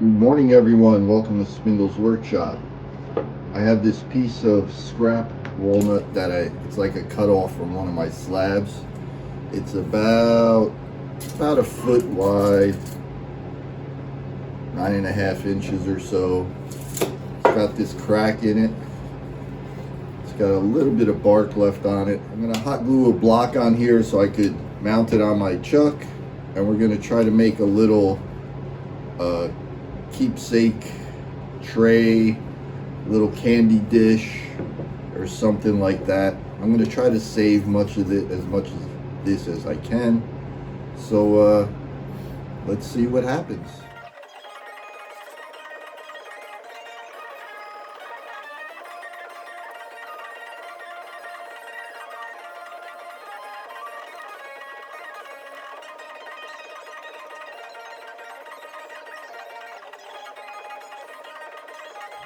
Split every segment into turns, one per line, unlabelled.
Good morning, everyone. Welcome to Spindle's Workshop. I have this piece of scrap walnut that it's like a cut off from one of my slabs. It's about a foot wide, 9.5 inches or so. It's got this crack in it. It's got a little bit of bark left on it. I'm gonna hot glue a block on here so I could mount it on my chuck, and we're gonna try to make a little keepsake tray, little candy dish or something like that. I'm going to try to save as much of this as I can. So let's see what happens.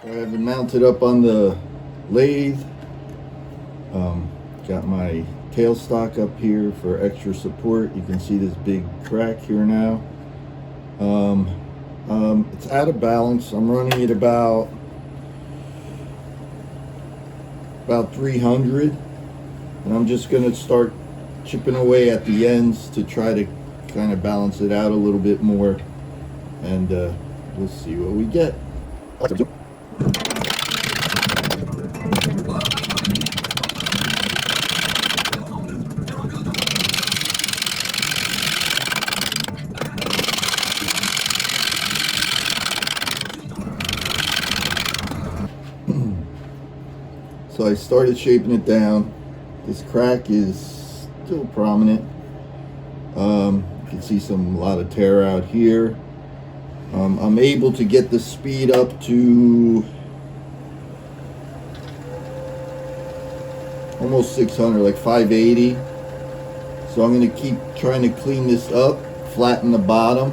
I have it mounted up on the lathe. Got my tailstock up here for extra support. You can see this big crack here now. It's out of balance. I'm running it about 300, and I'm just going to start chipping away at the ends to try to kind of balance it out a little bit more, and we'll see what we get. So I started shaping it down. This crack is still prominent. You can see a lot of tear out here. I'm able to get the speed up to almost 600, like 580. So I'm going to keep trying to clean this up, flatten the bottom,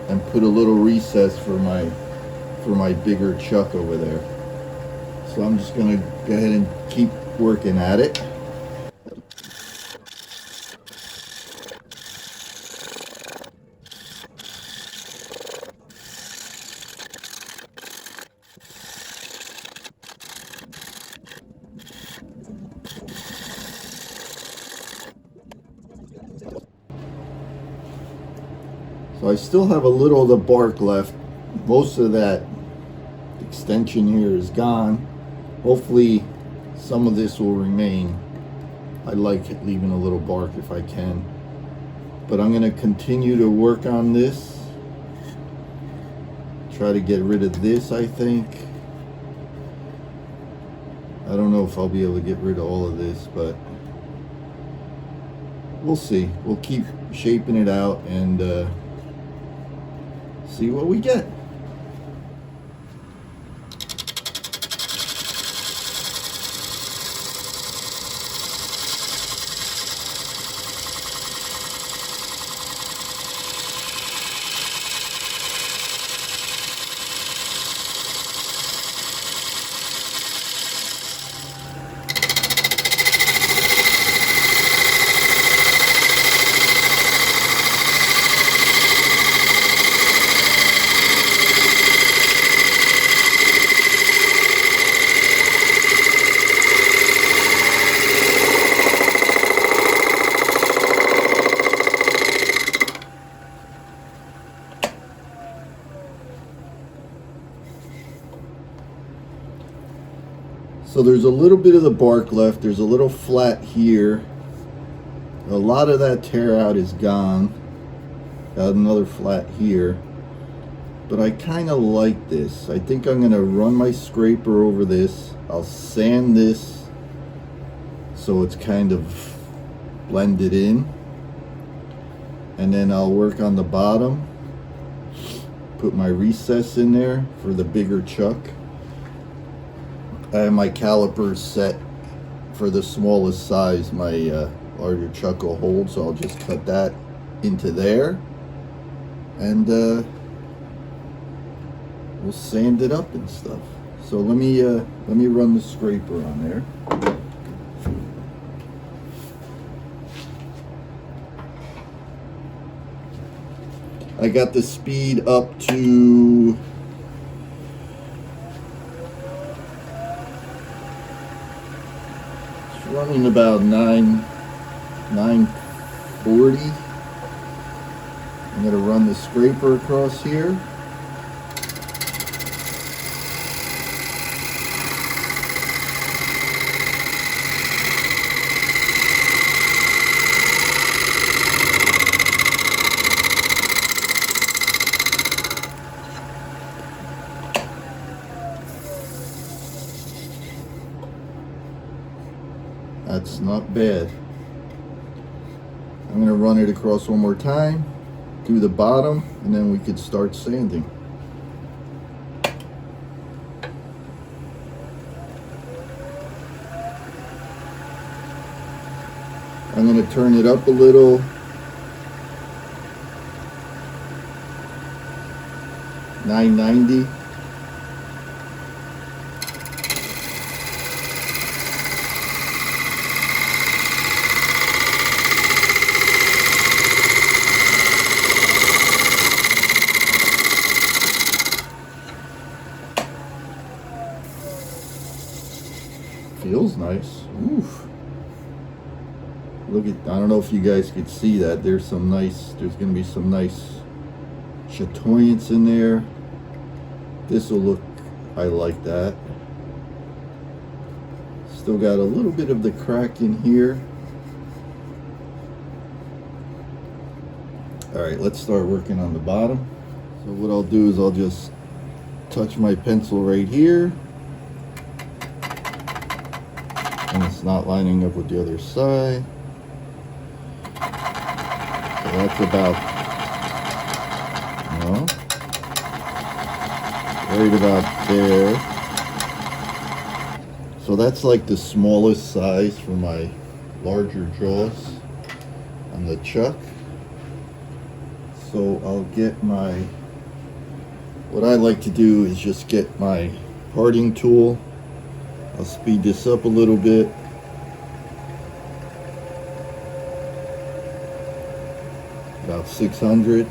and put a little recess for my bigger chuck over there. So I'm just going to go ahead and keep working at it. So I still have a little of the bark left. Most of that extension here is gone. Hopefully some of this will remain. I like leaving a little bark if I can. But I'm going to continue to work on this. Try to get rid of this, I think. I don't know if I'll be able to get rid of all of this, but we'll see. We'll keep shaping it out and see what we get. So there's a little bit of the bark left. There's a little flat here. A lot of that tear out is gone. Got another flat here. But I kind of like this. I think I'm going to run my scraper over this. I'll sand this so it's kind of blended in. And then I'll work on the bottom. Put my recess in there for the bigger chuck. I have my calipers set for the smallest size my larger chuck will hold, so I'll just cut that into there, and we'll sand it up and stuff. So let me run the scraper on there. I got the speed up to running about 940. I'm going to run the scraper across here. That's not bad. I'm going to run it across one more time, do the bottom, and then we could start sanding. I'm going to turn it up a little. $9.90. Feels nice. Oof. Look at, I don't know if you guys could see that. There's going to be some nice chatoyance in there. This will look, I like that. Still got a little bit of the crack in here. Alright, let's start working on the bottom. So what I'll do is I'll just touch my pencil right here. And it's not lining up with the other side. So that's about, right about there. So that's like the smallest size for my larger jaws on the chuck. So I'll get my, what I like to do is just get my parting tool. I'll speed this up a little bit. About 600.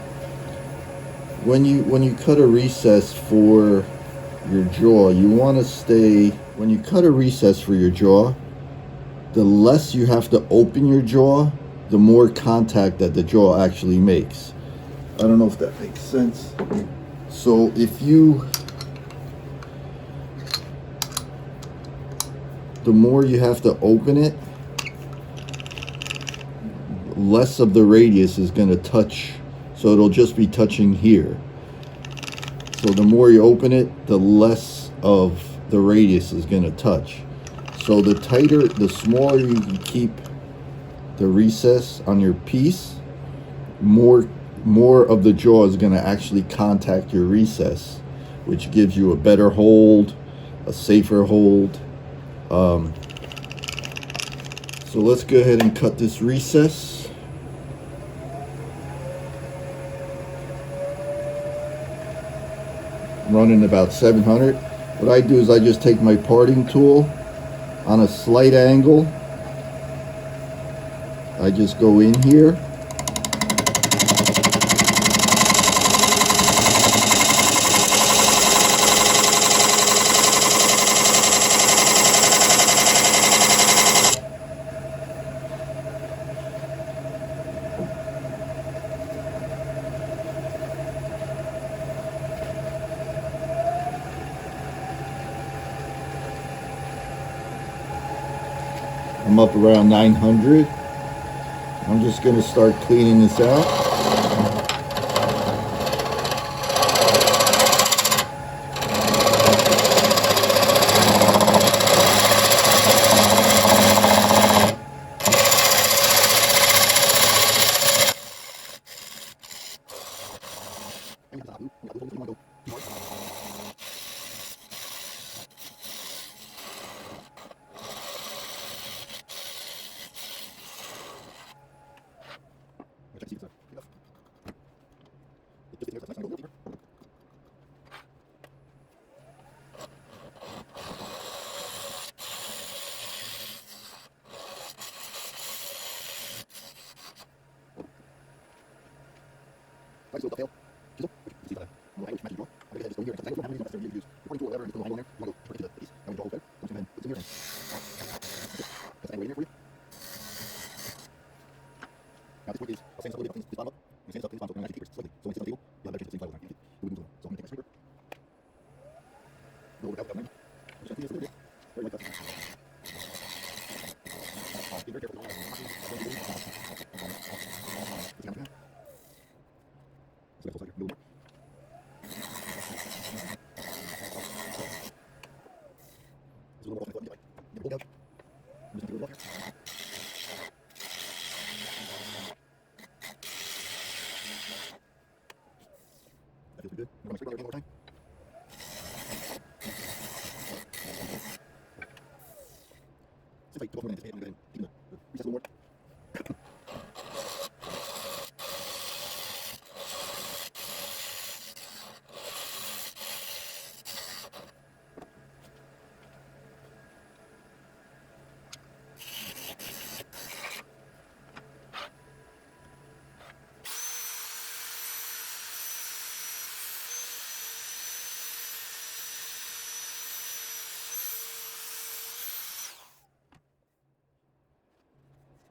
When you cut a recess for your jaw, you want to stay, when you cut a recess for your jaw, the less you have to open your jaw, the more contact that the jaw actually makes. I don't know if that makes sense. So if you, the more you have to open it, less of the radius is going to touch, so it'll just be touching here. So the more you open it, the less of the radius is going to touch. So the tighter, the smaller you can keep the recess on your piece, more of the jaw is going to actually contact your recess, which gives you a better hold, a safer hold. So let's go ahead and cut this recess. I'm running about 700. What I do is I just take my parting tool on a slight angle. I just go in here. I'm up around 900. I'm just going to start cleaning this out. Now this wood is, I'll sand this up a little bit, this bottom up. I'm going to sand this up, this bottom up, and I'm going to keep it slightly. So when it's on the table, you'll have better chance of seeing plywood on it. It would move so I'm going to take my scraper. Go over without 90. I'm just going to do this a little bit. Very light touch. Be very careful. So that's also like a little more. It's a little more often get a hold out. I'm just going to do a little off here. That feels pretty good. I'm going to scrape out again one more time. Since I took off more than anticipated, I'm going to go ahead and deepen the recess a little more.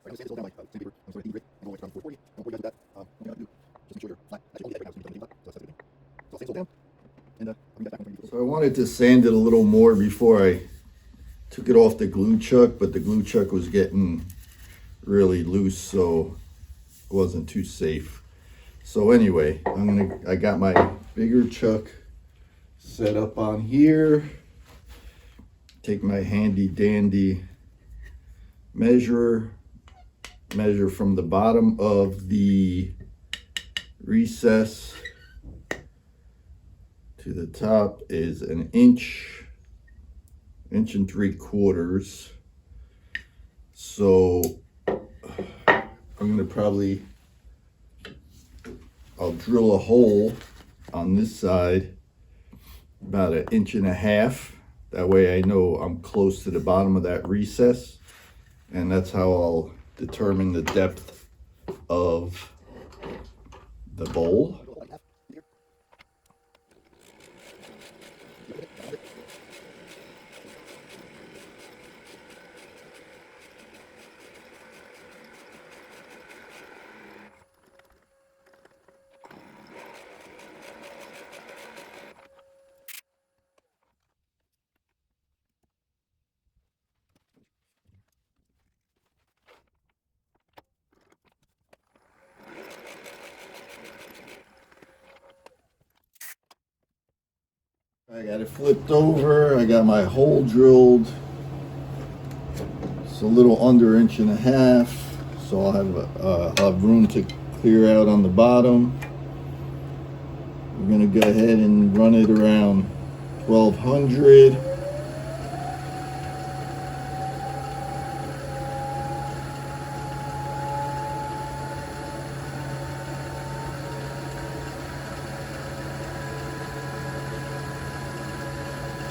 I'm going to sand this all down by sandpaper. I'm going to heat grit. I'm going to around 440. I'm going to that. What I'm going to do, just make sure you're flat. Actually, all the edge right now, so you don't get so that's everything. So I'll sand this all down, and I'll bring that back on. So I wanted to sand it a little more before I took it off the glue chuck, but the glue chuck was getting really loose, so it wasn't too safe. So anyway, I got my bigger chuck set up on here. Take my handy dandy measure from the bottom of the recess to the top is an inch and 3/4. So I'm gonna I'll drill a hole on this side about 1.5 inches. That way I know I'm close to the bottom of that recess, and that's how I'll determine the depth of the bowl. I got it flipped over. I got my hole drilled. It's a little under 1.5 inches, so I'll have room to clear out on the bottom. We're gonna go ahead and run it around 1200.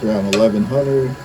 Around 1100.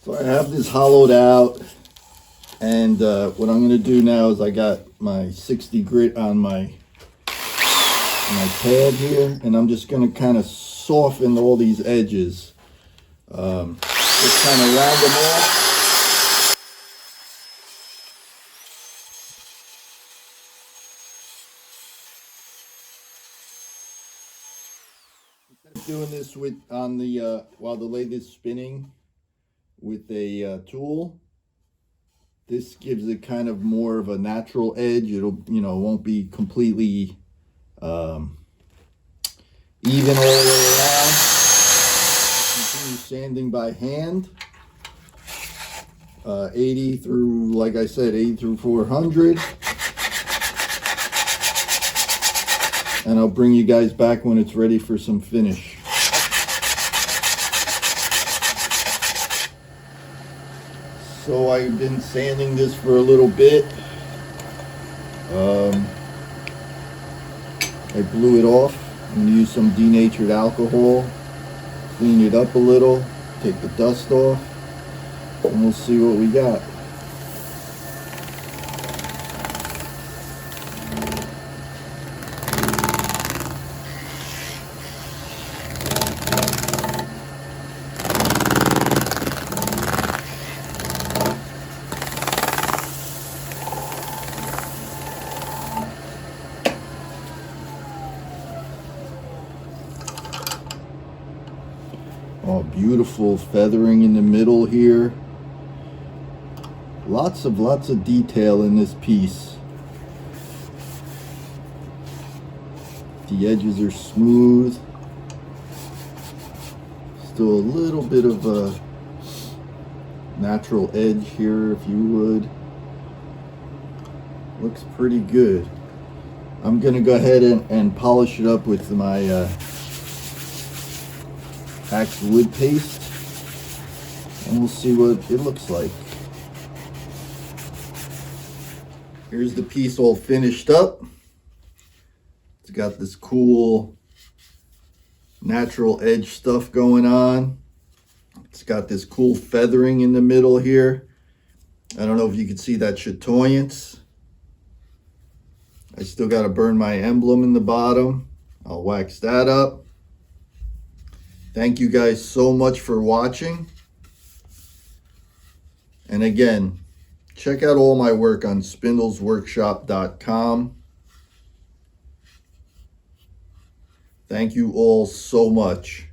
So I have this hollowed out, and what I'm going to do now is I got my 60 grit on my pad here, and I'm just going to kind of soften all these edges. Just kind of round them off. Instead of doing this while the lathe is spinning with a tool, this gives it kind of more of a natural edge. It'll, won't be completely even all the way around. Continue sanding by hand. 80 through, like I said, 80 through 400. And I'll bring you guys back when it's ready for some finish. So I've been sanding this for a little bit. I blew it off. I'm going to use some denatured alcohol, clean it up a little, take the dust off, and we'll see what we got. Oh, beautiful feathering in the middle here. Lots of detail in this piece. The edges are smooth. Still a little bit of a natural edge here, if you would. Looks pretty good. I'm gonna go ahead and polish it up with my Axe wood paste, and we'll see what it looks like. Here's the piece all finished up. It's got this cool natural edge stuff going on. It's got this cool feathering in the middle here. I don't know if you can see that chatoyance. I still got to burn my emblem in the bottom. I'll wax that up. Thank you guys so much for watching. And again, check out all my work on spindlesworkshop.com. Thank you all so much.